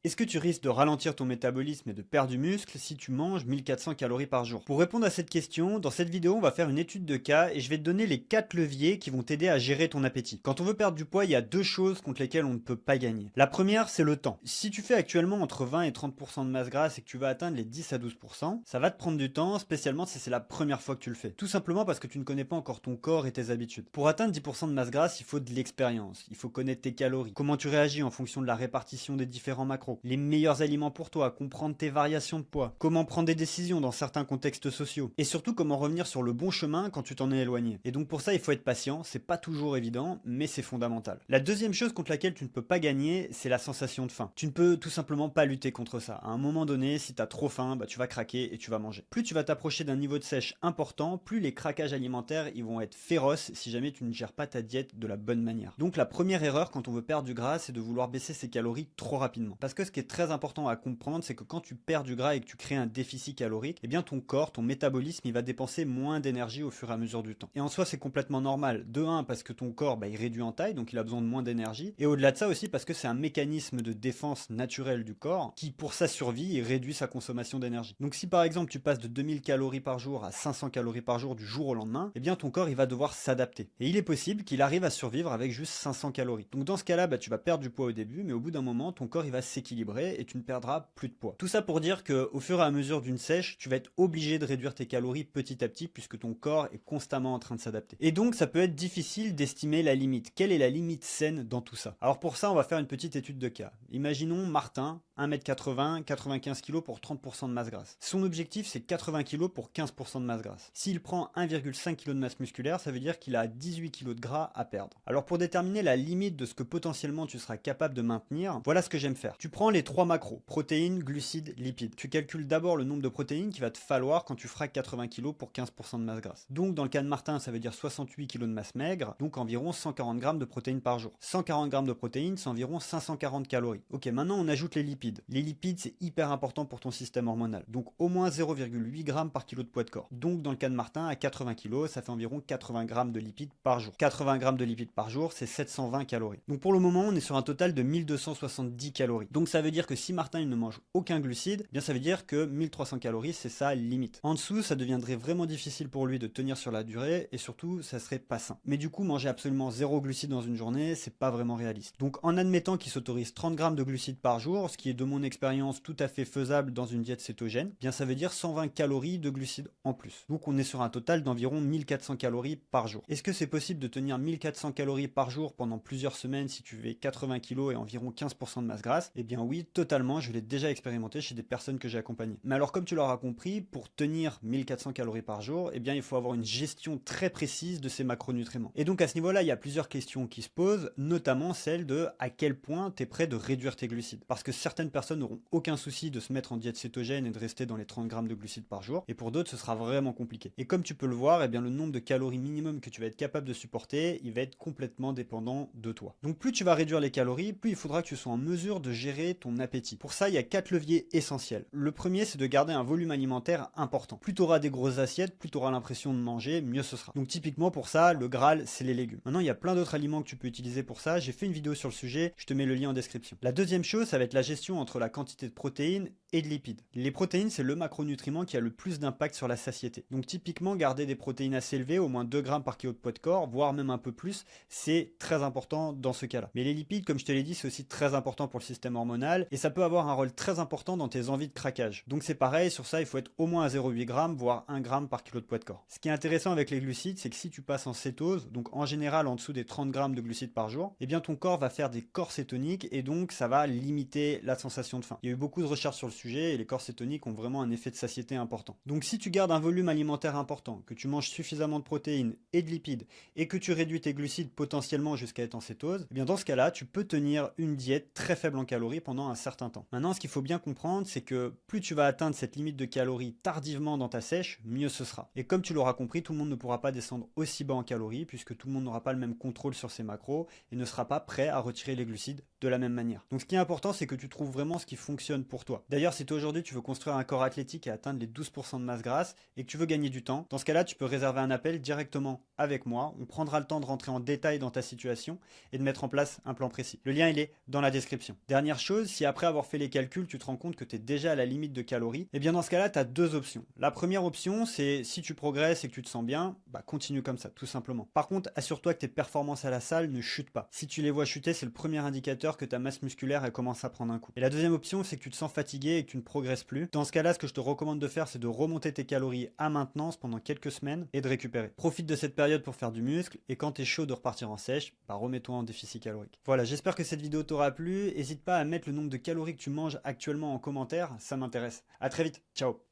Est-ce que tu risques de ralentir ton métabolisme et de perdre du muscle si tu manges 1400 calories par jour? Pour répondre à cette question, dans cette vidéo, on va faire une étude de cas et je vais te donner les 4 leviers qui vont t'aider à gérer ton appétit. Quand on veut perdre du poids, il y a deux choses contre lesquelles on ne peut pas gagner. La première, c'est le temps. Si tu fais actuellement entre 20 et 30% de masse grasse et que tu vas atteindre les 10 à 12%, ça va te prendre du temps, spécialement si c'est la première fois que tu le fais. Tout simplement parce que tu ne connais pas encore ton corps et tes habitudes. Pour atteindre 10% de masse grasse, il faut de l'expérience. Il faut connaître tes calories, comment tu réagis en fonction de la répartition des différents macros, les meilleurs aliments pour toi, comprendre tes variations de poids, comment prendre des décisions dans certains contextes sociaux, et surtout comment revenir sur le bon chemin quand tu t'en es éloigné. Et donc pour ça, il faut être patient, c'est pas toujours évident, mais c'est fondamental. La deuxième chose contre laquelle tu ne peux pas gagner, c'est la sensation de faim. Tu ne peux tout simplement pas lutter contre ça. À un moment donné, si tu as trop faim, tu vas craquer et tu vas manger. Plus tu vas t'approcher d'un niveau de sèche important, plus les craquages alimentaires ils vont être féroces si jamais tu ne gères pas ta diète de la bonne manière. Donc la première erreur quand on veut perdre du gras, c'est de vouloir baisser ses calories trop rapidement. Parce que ce qui est très important à comprendre, c'est que quand tu perds du gras et que tu crées un déficit calorique, eh bien ton corps, ton métabolisme, il va dépenser moins d'énergie au fur et à mesure du temps. Et en soi, c'est complètement normal. De un, parce que ton corps, il réduit en taille, donc il a besoin de moins d'énergie. Et au-delà de ça aussi, parce que c'est un mécanisme de défense naturelle du corps qui, pour sa survie, réduit sa consommation d'énergie. Donc si par exemple tu passes de 2000 calories par jour à 500 calories par jour du jour au lendemain, eh bien ton corps, il va devoir s'adapter. Et il est possible qu'il arrive à survivre avec juste 500 calories. Donc dans ce cas-là, tu vas perdre du poids au début, mais au bout d'un moment, ton corps, il va s'équilibrer et tu ne perdras plus de poids. Tout ça pour dire qu'au fur et à mesure d'une sèche, tu vas être obligé de réduire tes calories petit à petit puisque ton corps est constamment en train de s'adapter. Et donc ça peut être difficile d'estimer la limite. Quelle est la limite saine dans tout ça? Alors pour ça, on va faire une petite étude de cas. Imaginons Martin, 1m80, 95 kg pour 30% de masse grasse. Son objectif, c'est 80 kg pour 15% de masse grasse. S'il prend 1,5 kg de masse musculaire, ça veut dire qu'il a 18 kg de gras à perdre. Alors pour déterminer la limite de ce que potentiellement tu seras capable de maintenir, voilà ce que j'aime faire. Tu prends les 3 macros, protéines, glucides, lipides. Tu calcules d'abord le nombre de protéines qu'il va te falloir quand tu feras 80 kg pour 15% de masse grasse. Donc dans le cas de Martin, ça veut dire 68 kg de masse maigre, donc environ 140 g de protéines par jour. 140 g de protéines, c'est environ 540 calories. Ok, maintenant on ajoute les lipides. Les lipides, c'est hyper important pour ton système hormonal. Donc au moins 0,8 g par kilo de poids de corps. Donc dans le cas de Martin, à 80 kg, ça fait environ 80 g de lipides par jour. 80 g de lipides par jour, c'est 720 calories. Donc pour le moment, on est sur un total de 1270 calories. Donc ça veut dire que si Martin il ne mange aucun glucide, bien ça veut dire que 1300 calories, c'est sa limite. En dessous, ça deviendrait vraiment difficile pour lui de tenir sur la durée et surtout, ça serait pas sain. Mais du coup, manger absolument 0 glucides dans une journée, c'est pas vraiment réaliste. Donc en admettant qu'il s'autorise 30 g de glucides par jour, ce qui est de mon expérience tout à fait faisable dans une diète cétogène, bien ça veut dire 120 calories de glucides en plus. Donc on est sur un total d'environ 1400 calories par jour. Est-ce que c'est possible de tenir 1400 calories par jour pendant plusieurs semaines si tu fais 80 kg et environ 15% de masse grasse? Eh bien oui, totalement, je l'ai déjà expérimenté chez des personnes que j'ai accompagnées. Mais alors comme tu l'auras compris, pour tenir 1400 calories par jour, eh bien il faut avoir une gestion très précise de ces macronutriments. Et donc à ce niveau-là, il y a plusieurs questions qui se posent, notamment celle de à quel point tu es prêt de réduire tes glucides. Parce que certaines personnes n'auront aucun souci de se mettre en diète cétogène et de rester dans les 30 grammes de glucides par jour, et pour d'autres ce sera vraiment compliqué. Et comme tu peux le voir, eh bien le nombre de calories minimum que tu vas être capable de supporter, il va être complètement dépendant de toi. Donc plus tu vas réduire les calories, plus il faudra que tu sois en mesure de gérer ton appétit. Pour ça, il y a 4 leviers essentiels. Le premier, c'est de garder un volume alimentaire important. Plus tu auras des grosses assiettes, plus tu auras l'impression de manger, mieux ce sera. Donc typiquement pour ça, le Graal, c'est les légumes. Maintenant, il y a plein d'autres aliments que tu peux utiliser pour ça. J'ai fait une vidéo sur le sujet, je te mets le lien en description. La deuxième chose, ça va être la gestion entre la quantité de protéines et de lipides. Les protéines, c'est le macronutriment qui a le plus d'impact sur la satiété. Donc typiquement, garder des protéines assez élevées, au moins 2 grammes par kilo de poids de corps, voire même un peu plus, c'est très important dans ce cas-là. Mais les lipides, comme je te l'ai dit, c'est aussi très important pour le système hormonal et ça peut avoir un rôle très important dans tes envies de craquage. Donc c'est pareil, sur ça, il faut être au moins à 0,8 g, voire 1 g par kilo de poids de corps. Ce qui est intéressant avec les glucides, c'est que si tu passes en cétose, donc en général en dessous des 30 grammes de glucides par jour, eh bien ton corps va faire des corps cétoniques et donc ça va limiter la sensation de faim. Il y a eu beaucoup de recherches sur le sujet et les corps cétoniques ont vraiment un effet de satiété important. Donc si tu gardes un volume alimentaire important, que tu manges suffisamment de protéines et de lipides et que tu réduis tes glucides potentiellement jusqu'à être en cétose, eh bien dans ce cas-là, tu peux tenir une diète très faible en calories pendant un certain temps. Maintenant, ce qu'il faut bien comprendre, c'est que plus tu vas atteindre cette limite de calories tardivement dans ta sèche, mieux ce sera. Et comme tu l'auras compris, tout le monde ne pourra pas descendre aussi bas en calories puisque tout le monde n'aura pas le même contrôle sur ses macros et ne sera pas prêt à retirer les glucides de la même manière. Donc ce qui est important, c'est que tu trouves vraiment ce qui fonctionne pour toi. D'ailleurs, D'ailleurs, si toi aujourd'hui tu veux construire un corps athlétique et atteindre les 12% de masse grasse et que tu veux gagner du temps, dans ce cas-là, tu peux réserver un appel directement avec moi. On prendra le temps de rentrer en détail dans ta situation et de mettre en place un plan précis. Le lien, il est dans la description. Dernière chose, si après avoir fait les calculs, tu te rends compte que tu es déjà à la limite de calories, et bien dans ce cas-là, tu as deux options. La première option, c'est si tu progresses et que tu te sens bien, bah continue comme ça, tout simplement. Par contre, assure-toi que tes performances à la salle ne chutent pas. Si tu les vois chuter, c'est le premier indicateur que ta masse musculaire elle commence à prendre un coup. Et la deuxième option, c'est que tu te sens fatigué et que tu ne progresses plus. Dans ce cas-là, ce que je te recommande de faire, c'est de remonter tes calories à maintenance pendant quelques semaines et de récupérer. Profite de cette période pour faire du muscle et quand tu es chaud de repartir en sèche, bah remets-toi en déficit calorique. Voilà, j'espère que cette vidéo t'aura plu. N'hésite pas à mettre le nombre de calories que tu manges actuellement en commentaire, ça m'intéresse. À très vite, ciao.